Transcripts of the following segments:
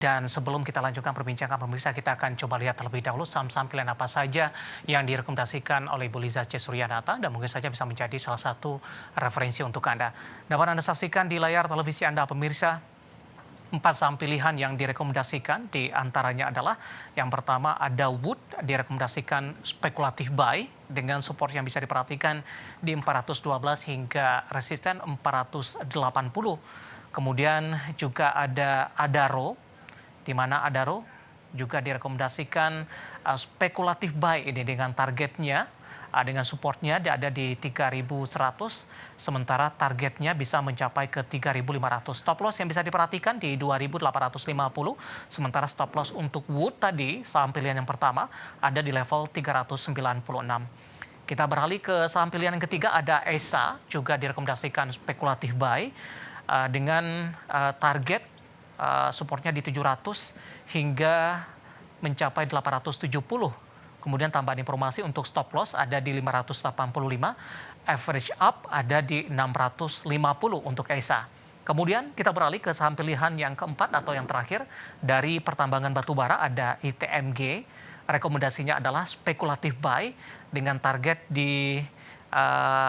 Dan sebelum kita lanjutkan perbincangan pemirsa, kita akan coba lihat terlebih dahulu saham-saham pilihan apa saja yang direkomendasikan oleh Ibu Liza C. Suryanata dan mungkin saja bisa menjadi salah satu referensi untuk Anda. Dapat Anda saksikan di layar televisi Anda pemirsa, 4 saham pilihan yang direkomendasikan di antaranya adalah yang pertama ada Wood, direkomendasikan spekulatif buy dengan support yang bisa diperhatikan di 412 hingga resisten 480. Kemudian juga ada Adaro, di mana Adaro juga direkomendasikan spekulatif buy ini dengan targetnya dengan supportnya ada di 3.100, sementara targetnya bisa mencapai ke 3.500. Stop loss yang bisa diperhatikan di 2.850, sementara stop loss untuk Wood tadi, saham pilihan yang pertama, ada di level 396. Kita beralih ke saham pilihan yang ketiga, ada ESA, juga direkomendasikan spekulatif buy dengan target supportnya di 700 hingga mencapai 870. Kemudian tambahan informasi untuk stop loss ada di 585, average up ada di 650 untuk ESA. Kemudian kita beralih ke saham pilihan yang keempat atau yang terakhir dari pertambangan batubara, ada ITMG. Rekomendasinya adalah spekulatif buy dengan target di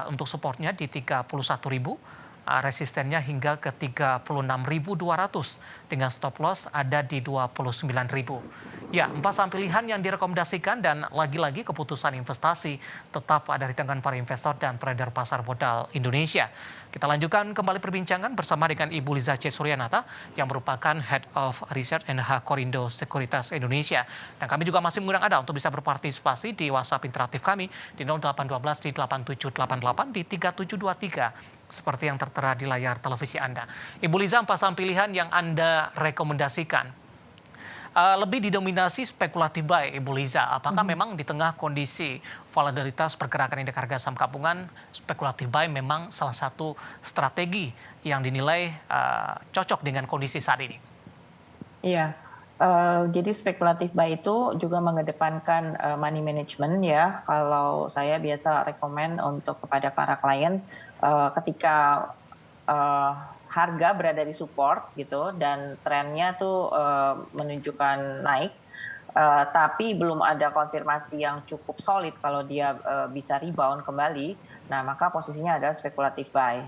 untuk supportnya di 31.000. Resistennya hingga ke 36.200 dengan stop loss ada di 29.000. Ya, 4 saham pilihan yang direkomendasikan dan lagi-lagi keputusan investasi tetap ada di tangan para investor dan trader pasar modal Indonesia. Kita lanjutkan kembali perbincangan bersama dengan Ibu Liza C. Suryanata yang merupakan Head of Research NH Korindo Sekuritas Indonesia. Dan kami juga masih mengundang Anda untuk bisa berpartisipasi di WhatsApp interaktif kami di 0812 di 8788 di 3723. Seperti yang tertera di layar televisi Anda. Ibu Liza, 4 saham pilihan yang Anda rekomendasikan lebih didominasi spekulatif buy, Ibu Liza. Apakah memang di tengah kondisi volatilitas pergerakan indeks harga saham gabungan, spekulatif buy memang salah satu strategi yang dinilai cocok dengan kondisi saat ini? Iya, jadi spekulatif buy itu juga mengedepankan money management ya. Kalau saya biasa rekomen untuk kepada para klien ketika harga berada di support gitu dan trennya tuh menunjukkan naik, tapi belum ada konfirmasi yang cukup solid kalau dia bisa rebound kembali. Nah, maka posisinya adalah spekulatif buy.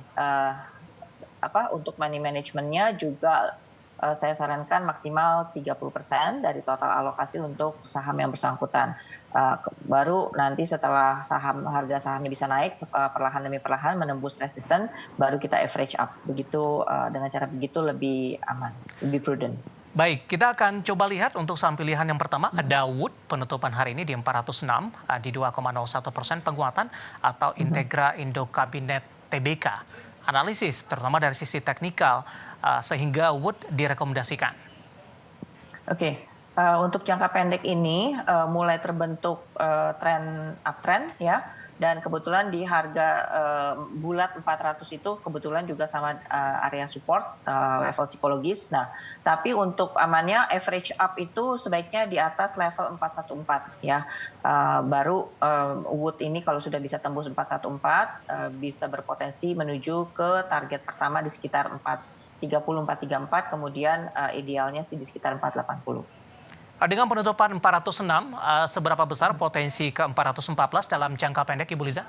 Untuk money managementnya juga saya sarankan maksimal 30% dari total alokasi untuk saham yang bersangkutan. Baru nanti setelah harga sahamnya bisa naik perlahan demi perlahan menembus resisten, baru kita average up. Begitu dengan cara begitu lebih aman, lebih prudent. Baik, kita akan coba lihat untuk saham pilihan yang pertama ada Wood, penutupan hari ini di 406 di 2,01% penguatan atau Integra Indo Kabinet TBK. Analisis terutama dari sisi teknikal sehingga Wood direkomendasikan. Oke, untuk jangka pendek ini mulai terbentuk tren uptrend ya, dan kebetulan di harga bulat 400 itu kebetulan juga sama area support level psikologis. Nah, tapi untuk amannya average up itu sebaiknya di atas level 414 ya. Baru Wood ini kalau sudah bisa tembus 414 bisa berpotensi menuju ke target pertama di sekitar 434, kemudian idealnya sih di sekitar 480. Dengan penutupan 406, seberapa besar potensi ke 414 dalam jangka pendek, Ibu Liza?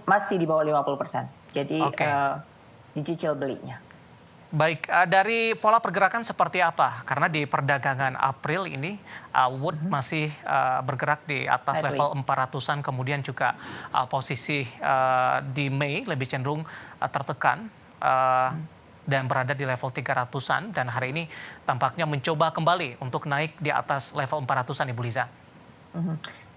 Masih di bawah 50%. Jadi dicicil belinya. Baik, dari pola pergerakan seperti apa? Karena di perdagangan April ini Wood masih bergerak di atas level 400-an, kemudian juga posisi di Mei lebih cenderung tertekan dan berada di level 300-an dan hari ini tampaknya mencoba kembali untuk naik di atas level 400-an, Ibu Liza.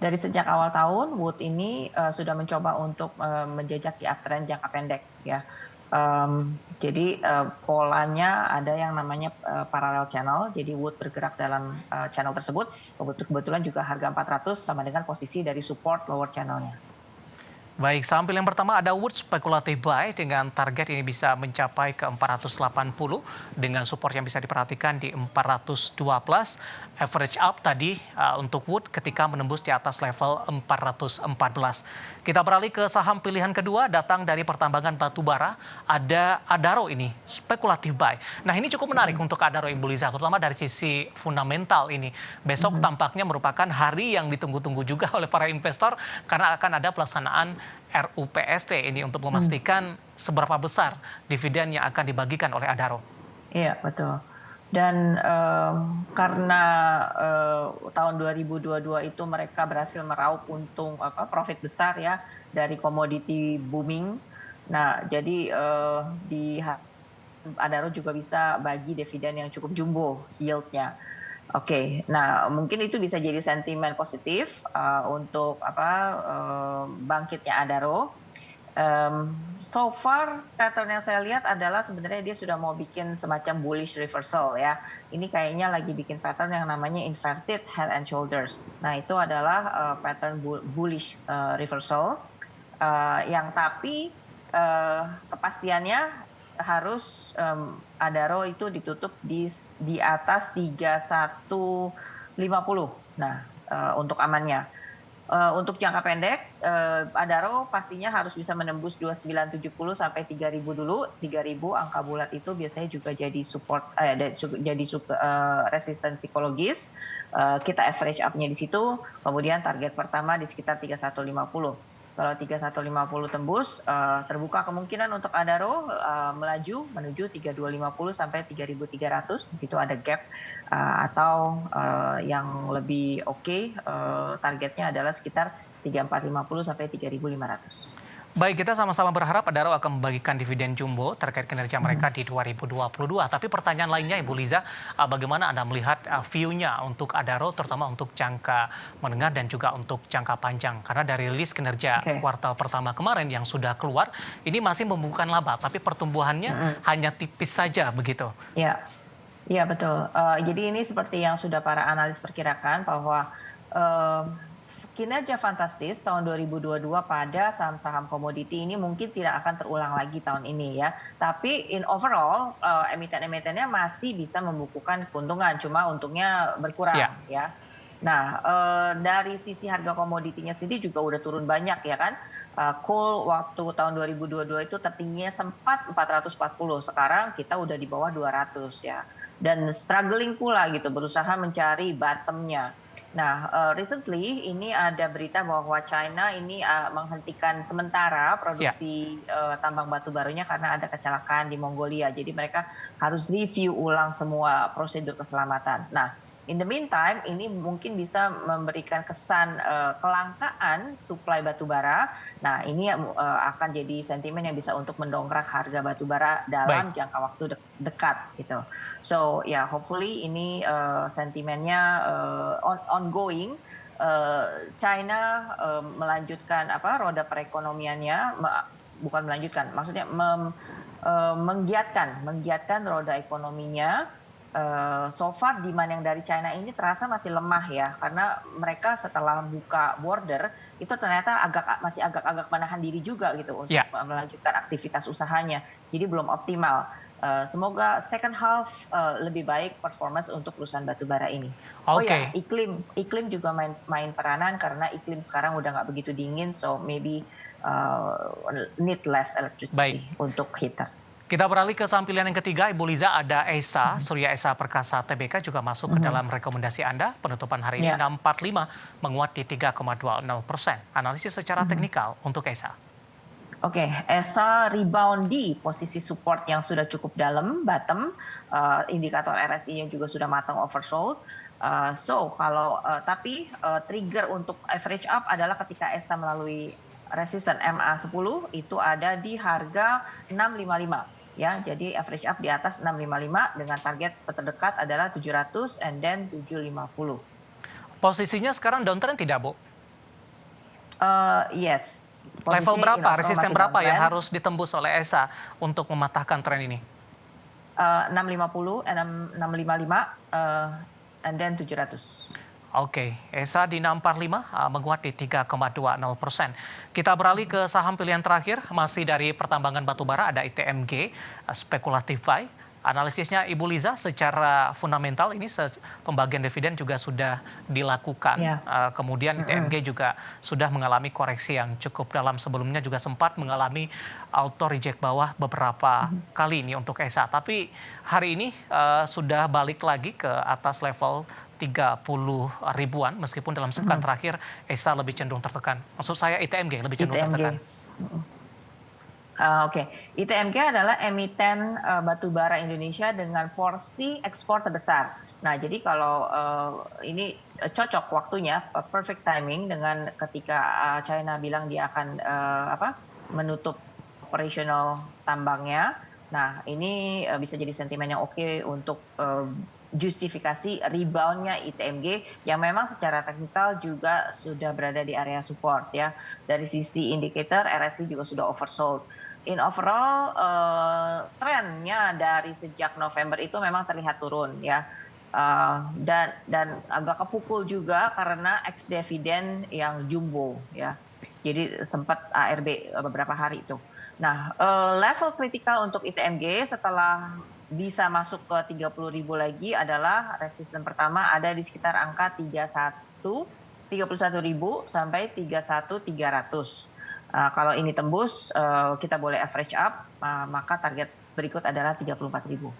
Dari sejak awal tahun Wood ini sudah mencoba untuk menjejaki uptrend jangka pendek ya. Jadi polanya ada yang namanya parallel channel, jadi Wood bergerak dalam channel tersebut. Kebetulan juga harga 400 sama dengan posisi dari support lower channelnya. Baik, saham pilihan pertama ada Wood Speculative Buy dengan target ini bisa mencapai ke 480 dengan support yang bisa diperhatikan di 412. Average up tadi untuk Wood ketika menembus di atas level 414. Kita beralih ke saham pilihan kedua datang dari pertambangan batu bara, ada Adaro ini, Speculative Buy. Nah ini cukup menarik untuk Adaro Ibu Liza, terutama dari sisi fundamental ini. Besok tampaknya merupakan hari yang ditunggu-tunggu juga oleh para investor karena akan ada pelaksanaan RUPST ini untuk memastikan seberapa besar dividen yang akan dibagikan oleh Adaro. Iya, betul. Dan karena tahun 2022 itu mereka berhasil meraup untung profit besar ya dari komoditi booming. Nah, jadi di Adaro juga bisa bagi dividen yang cukup jumbo yield-nya. Oke, nah mungkin itu bisa jadi sentimen positif untuk bangkitnya Adaro. So far pattern yang saya lihat adalah sebenarnya dia sudah mau bikin semacam bullish reversal ya. Ini kayaknya lagi bikin pattern yang namanya inverted head and shoulders. Nah itu adalah pattern bullish reversal yang tapi kepastiannya harus Adaro itu ditutup di atas 3150. Nah untuk amannya. Untuk jangka pendek, Adaro pastinya harus bisa menembus 2970 sampai 3000 dulu. 3000 angka bulat itu biasanya juga jadi support, resisten psikologis. Kita average up-nya di situ, kemudian target pertama di sekitar 3150. Kalau 3150 tembus, terbuka kemungkinan untuk Adaro melaju menuju 3250 sampai 3300. Di situ ada gap atau yang lebih oke, targetnya adalah sekitar 3450 sampai 3500. Baik, kita sama-sama berharap Adaro akan membagikan dividen jumbo terkait kinerja mereka di 2022. Tapi pertanyaan lainnya Ibu Liza, bagaimana Anda melihat view-nya untuk Adaro, terutama untuk jangka menengah dan juga untuk jangka panjang? Karena dari rilis kinerja kuartal pertama kemarin yang sudah keluar, ini masih membukukan laba, tapi pertumbuhannya hanya tipis saja begitu. Ya, ya betul. Jadi ini seperti yang sudah para analis perkirakan bahwa kinerja fantastis tahun 2022 pada saham-saham komoditi ini mungkin tidak akan terulang lagi tahun ini ya. Tapi in overall emiten-emitennya masih bisa membukukan keuntungan, cuma untungnya berkurang ya. Nah dari sisi harga komoditinya sendiri juga udah turun banyak ya kan. Coal waktu tahun 2022 itu tertingginya sempat 440, sekarang kita udah di bawah 200 ya. Dan struggling pula gitu, berusaha mencari bottomnya. Nah, recently ini ada berita bahwa China ini menghentikan sementara produksi tambang batu baranya karena ada kecelakaan di Mongolia. Jadi mereka harus review ulang semua prosedur keselamatan. Nah, in the meantime ini mungkin bisa memberikan kesan kelangkaan suplai batu bara. Nah, ini akan jadi sentimen yang bisa untuk mendongkrak harga batu bara dalam jangka waktu dekat gitu. So ya hopefully ini sentimennya ongoing. China melanjutkan roda perekonomiannya, bukan melanjutkan, maksudnya menggiatkan roda ekonominya. So far demand yang dari China ini terasa masih lemah ya, karena mereka setelah buka border itu ternyata masih agak menahan diri juga gitu untuk melanjutkan aktivitas usahanya. Jadi belum optimal. Semoga second half lebih baik performance untuk perusahaan batubara ini. Oh ya, iklim juga main peranan karena iklim sekarang udah nggak begitu dingin, so maybe need less electricity untuk heater. Kita beralih ke saham pilihan yang ketiga, Ibu Liza, ada ESA, Surya Esa Perkasa Tbk juga masuk ke dalam rekomendasi Anda. Penutupan hari ini 645 menguat di 3,20%. Analisis secara teknikal untuk ESA. Oke, ESA rebound di posisi support yang sudah cukup dalam, bottom, indikator RSI-nya juga sudah matang oversold. Tapi trigger untuk average up adalah ketika ESA melalui resisten MA10 itu ada di harga 655. Ya, jadi average up di atas 655 dengan target terdekat adalah 700 and then 750. Posisinya sekarang downtrend tidak, Bu? Yes. Level berapa, resisten berapa yang harus ditembus oleh ESA untuk mematahkan tren ini? 650, 655, and then 700. Oke, ESA di 645 menguat di 3,20%. Kita beralih ke saham pilihan terakhir, masih dari pertambangan batubara ada ITMG, spekulatif buy. Analisisnya Ibu Liza secara fundamental ini pembagian dividen juga sudah dilakukan. Ya. Kemudian ITMG juga sudah mengalami koreksi yang cukup dalam, sebelumnya juga sempat mengalami auto reject bawah beberapa kali ini untuk ESA. Tapi hari ini sudah balik lagi ke atas level 30 ribuan meskipun dalam sepekan terakhir ESA lebih cenderung tertekan. Maksud saya ITMG lebih cenderung tertekan. Oke. ITMG adalah emiten batubara Indonesia dengan porsi ekspor terbesar. Nah, jadi kalau ini cocok waktunya, perfect timing dengan ketika China bilang dia akan menutup operasional tambangnya. Nah, ini bisa jadi sentimen yang oke untuk justifikasi reboundnya ITMG yang memang secara teknikal juga sudah berada di area support ya. Dari sisi indikator RSI juga sudah oversold. In overall trennya dari sejak November itu memang terlihat turun ya. Dan agak kepukul juga karena ex dividen yang jumbo ya. Jadi sempat ARB beberapa hari itu. Nah, level kritikal untuk ITMG setelah bisa masuk ke 30.000 lagi adalah resisten pertama ada di sekitar angka 31.000 sampai 31.300. Kalau ini tembus, kita boleh average up, maka target berikut adalah 34.000.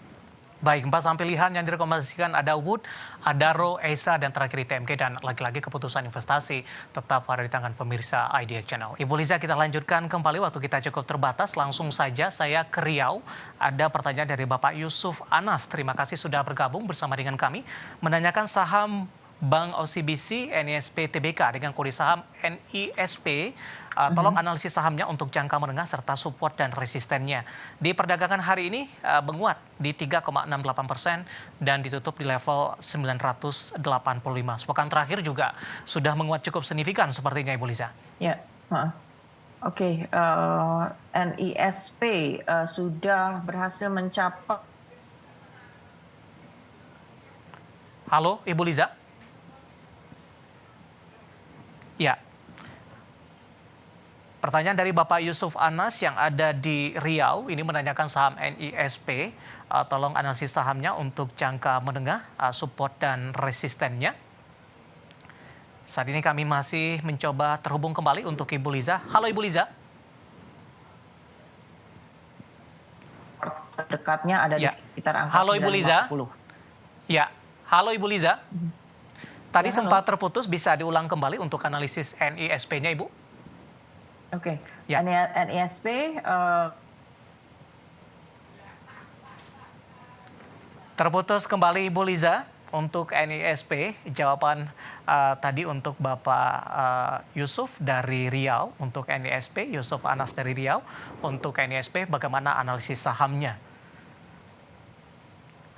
Baik, 4 saham pilihan yang direkomendasikan ada Wood, Adaro, ESA, dan terakhir ITMG. Dan lagi-lagi keputusan investasi tetap ada di tangan pemirsa IDX Channel. Ibu Liza, kita lanjutkan kembali, waktu kita cukup terbatas. Langsung saja saya ke Riau. Ada pertanyaan dari Bapak Yusuf Anas. Terima kasih sudah bergabung bersama dengan kami. Menanyakan saham Bank OCBC, NISP, TBK dengan kode saham NISP. Tolong analisis sahamnya untuk jangka menengah serta support dan resistennya. Di perdagangan hari ini menguat di 3,68% dan ditutup di level 985. Sepekan terakhir juga sudah menguat cukup signifikan sepertinya Ibu Liza. Ya, oke. NISP sudah berhasil mencapai. Halo Ibu Liza? Ya. Pertanyaan dari Bapak Yusuf Anas yang ada di Riau, ini menanyakan saham NISP. Tolong analisis sahamnya untuk jangka menengah, support dan resistennya. Saat ini kami masih mencoba terhubung kembali untuk Ibu Liza. Halo Ibu Liza. Dekatnya ada di sekitar angka 950. Halo Ibu Liza. Ya, halo Ibu Liza. Tadi sempat terputus, bisa diulang kembali untuk analisis NISP-nya Ibu? Oke, Ya. NISP terputus kembali Ibu Liza untuk NISP. Jawaban tadi untuk Bapak Yusuf dari Riau untuk NISP, Yusuf Anas dari Riau untuk NISP, bagaimana analisis sahamnya?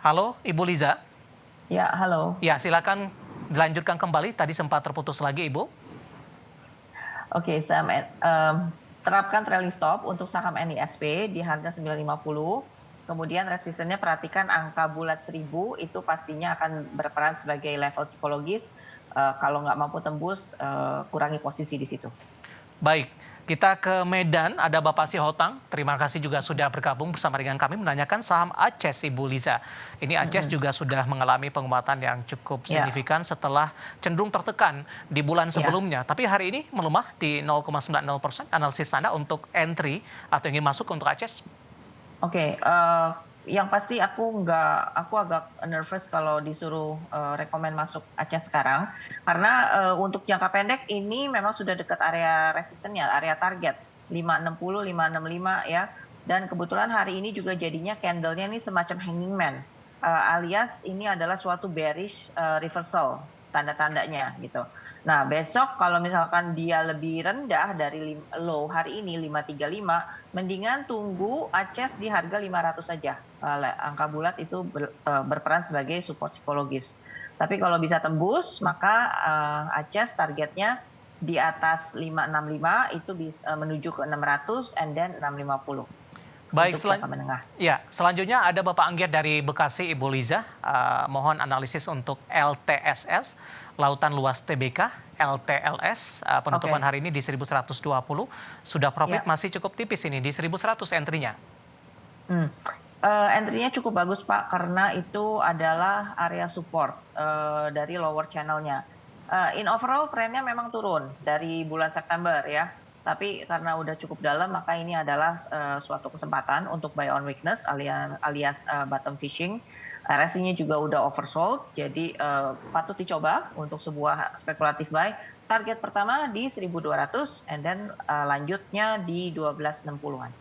Halo Ibu Liza. Ya, halo. Ya, silakan dilanjutkan kembali. Tadi sempat terputus lagi Ibu. Oke, terapkan trailing stop untuk saham NISP di harga 950. Kemudian resistennya perhatikan angka bulat 1000, itu pastinya akan berperan sebagai level psikologis. Kalau nggak mampu tembus, kurangi posisi di situ. Baik, kita ke Medan, ada Bapak Sihotang. Terima kasih juga sudah bergabung bersama dengan kami menanyakan saham ACES Ibu Liza. Ini ACES juga sudah mengalami penguatan yang cukup signifikan setelah cenderung tertekan di bulan sebelumnya. Tapi hari ini melemah di 0,90%. Analisis Anda untuk entry atau ingin masuk untuk ACES? Oke, yang pasti aku agak nervous kalau disuruh rekomen masuk ACES sekarang, karena untuk jangka pendek ini memang sudah dekat area resistennya, area target 560, 565 ya, dan kebetulan hari ini juga jadinya candle-nya ini semacam hanging man, alias ini adalah suatu bearish reversal tanda-tandanya gitu. Nah, besok kalau misalkan dia lebih rendah dari low hari ini 535, mendingan tunggu ACES di harga 500 saja. Angka bulat itu berperan sebagai support psikologis. Tapi kalau bisa tembus, maka ACES targetnya di atas 565 itu bisa menuju ke 600 and then 650. Baik, untuk jangka menengah. ya, selanjutnya ada Bapak Anggiat dari Bekasi, Ibu Liza. Mohon analisis untuk LTSS, Lautan Luas TBK, LTLS, penutupan hari ini di 1120, sudah profit masih cukup tipis ini, di 1100 entry-nya. Entry-nya cukup bagus Pak, karena itu adalah area support dari lower channel-nya. In overall trennya memang turun dari bulan September ya, tapi karena udah cukup dalam maka ini adalah suatu kesempatan untuk buy on weakness alias bottom fishing. RSI-nya juga udah oversold, jadi patut dicoba untuk sebuah spekulatif buy. Target pertama di 1.200 and then lanjutnya di 1260-an.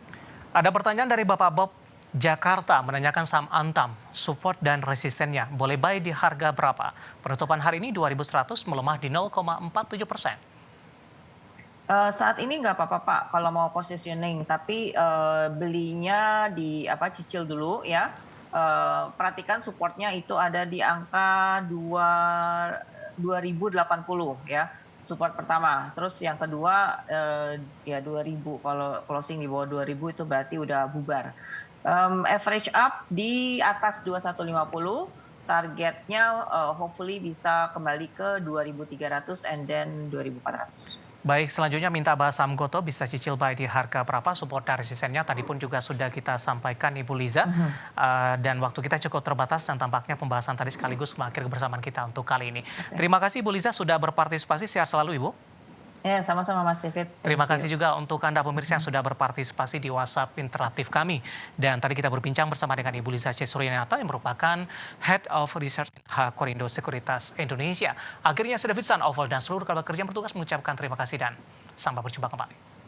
Ada pertanyaan dari Bapak Bob Jakarta menanyakan saham Antam, support dan resistennya. Boleh buy di harga berapa? Penutupan hari ini 2.100 melemah di 0,47%. Saat ini nggak apa-apa Pak kalau mau positioning, tapi belinya di cicil dulu ya. Perhatikan supportnya itu ada di angka 2080 ya. Support pertama, terus yang kedua ya 2000, kalau closing di bawah 2000 itu berarti udah bubar. Average up di atas 2150, targetnya hopefully bisa kembali ke 2300 and then 2400. Baik, selanjutnya minta bahas saham Goto, bisa cicil buy di harga berapa, support dan resistennya tadi pun juga sudah kita sampaikan Ibu Liza. Dan waktu kita cukup terbatas dan tampaknya pembahasan tadi sekaligus mengakhiri kebersamaan kita untuk kali ini. Terima kasih Ibu Liza sudah berpartisipasi, sehat selalu Ibu. Ya, sama-sama Mas David. Terima kasih juga untuk Anda pemirsa yang sudah berpartisipasi di WhatsApp interaktif kami. Dan tadi kita berbincang bersama dengan Ibu Liza Cesuryanata yang merupakan Head of Research Korindo Sekuritas Indonesia. Akhirnya saya David San Oval dan seluruh kerabat kerja yang bertugas mengucapkan terima kasih dan sampai berjumpa kembali.